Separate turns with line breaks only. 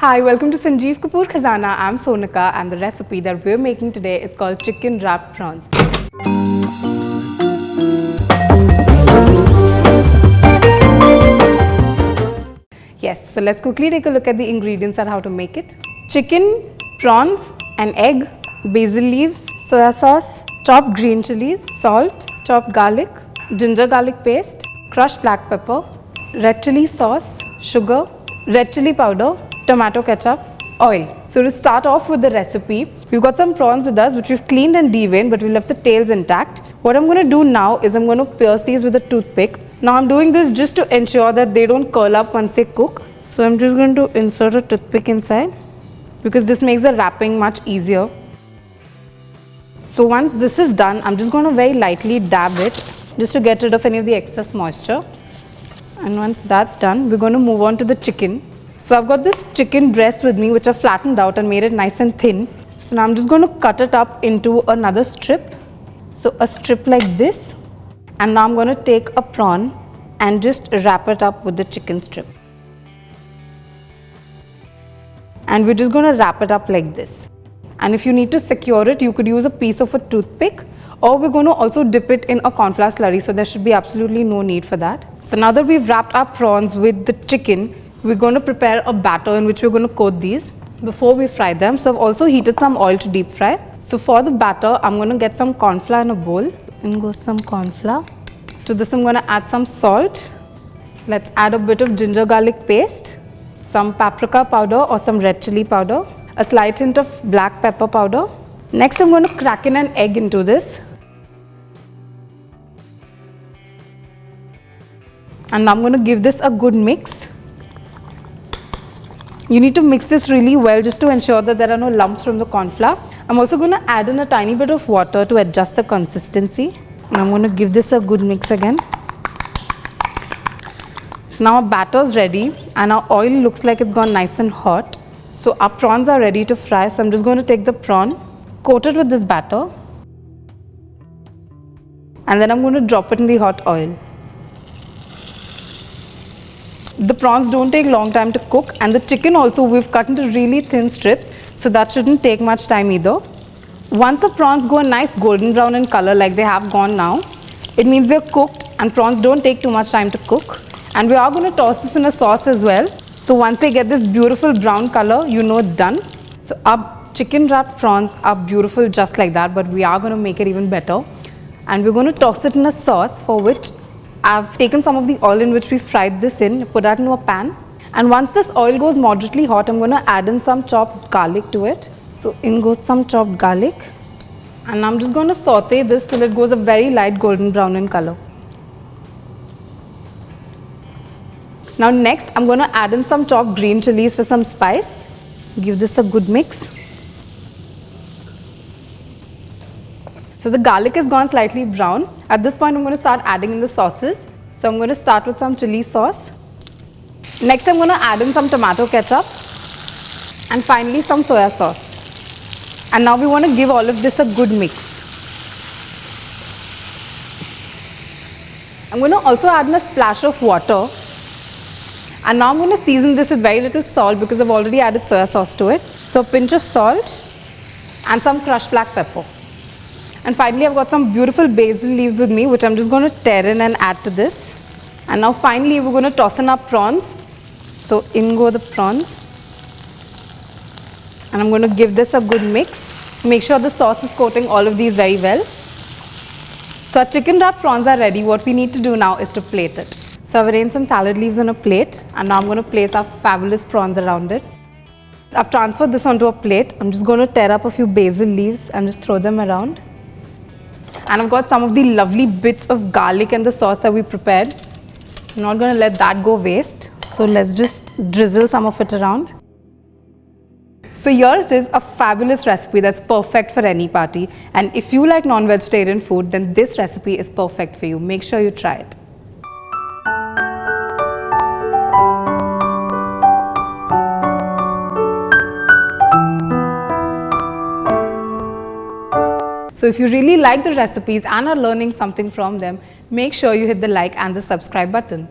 Hi, welcome to Sanjeev Kapoor Khazana. I'm Sonika and the recipe that we're making today is called Chicken Wrapped Prawns. Yes, so let's quickly take a look at the ingredients and how to make it. Chicken, prawns, an egg, basil leaves, soya sauce, chopped green chillies, salt, chopped garlic, ginger garlic paste, crushed black pepper, red chilli sauce, sugar, red chilli powder, tomato ketchup, oil. So to start off with the recipe, we've got some prawns with us which we've cleaned and deveined, but we left the tails intact. What I'm going to do now is I'm going to pierce these with a toothpick. Now I'm doing this just to ensure that they don't curl up once they cook. So I'm just going to insert a toothpick inside because this makes the wrapping much easier. So once this is done, I'm just going to very lightly dab it just to get rid of any of the excess moisture. And once that's done, we're going to move on to the chicken. So I've got this chicken breast with me which I've flattened out and made it nice and thin. So now I'm just going to cut it up into another strip. So a strip like this. And now I'm going to take a prawn and just wrap it up with the chicken strip. And we're just going to wrap it up like this. And if you need to secure it, you could use a piece of a toothpick, or we're going to also dip it in a cornflour slurry, so there should be absolutely no need for that. So now that we've wrapped our prawns with the chicken, we're going to prepare a batter in which we're going to coat these before we fry them. So I've also heated some oil to deep fry. So for the batter, I'm going to get some cornflour in a bowl. In goes some cornflour. To this I'm going to add some salt. Let's add a bit of ginger garlic paste, some paprika powder or some red chilli powder, a slight hint of black pepper powder. Next I'm going to crack in an egg into this. And I'm going to give this a good mix. You need to mix this really well just to ensure that there are no lumps from the cornflour. I'm also going to add in a tiny bit of water to adjust the consistency. And I'm going to give this a good mix again. So now our batter is ready and our oil looks like it's gone nice and hot. So our prawns are ready to fry. So I'm just going to take the prawn, coat it with this batter. And then I'm going to drop it in the hot oil. The prawns don't take long time to cook, and the chicken also we've cut into really thin strips, so that shouldn't take much time either. Once the prawns go a nice golden brown in color like they have gone now, it means they're cooked, and prawns don't take too much time to cook. And we are going to toss this in a sauce as well. So once they get this beautiful brown color, you know it's done. So our chicken wrapped prawns are beautiful just like that, but we are going to make it even better. And we're going to toss it in a sauce for which I've taken some of the oil in which we fried this in, put that into a pan. And once this oil goes moderately hot, I'm going to add in some chopped garlic to it. So in goes some chopped garlic. And I'm just going to saute this till it goes a very light golden brown in color. Now next, I'm going to add in some chopped green chillies for some spice. Give this a good mix. So the garlic has gone slightly brown. At this point, I'm going to start adding in the sauces. So I'm going to start with some chili sauce. Next, I'm going to add in some tomato ketchup. And finally, some soya sauce. And now we want to give all of this a good mix. I'm going to also add in a splash of water. And now I'm going to season this with very little salt because I've already added soya sauce to it. So a pinch of salt and some crushed black pepper. And finally, I've got some beautiful basil leaves with me, which I'm just going to tear in and add to this. And now finally, we're going to toss in our prawns. So in go the prawns. And I'm going to give this a good mix. Make sure the sauce is coating all of these very well. So our chicken wrapped prawns are ready. What we need to do now is to plate it. So I've arranged some salad leaves on a plate. And now I'm going to place our fabulous prawns around it. I've transferred this onto a plate. I'm just going to tear up a few basil leaves and just throw them around. And I've got some of the lovely bits of garlic and the sauce that we prepared. I'm not going to let that go waste. So let's just drizzle some of it around. So here it is, a fabulous recipe that's perfect for any party. And if you like non-vegetarian food, then this recipe is perfect for you. Make sure you try it. So if you really like the recipes and are learning something from them, make sure you hit the like and the subscribe button.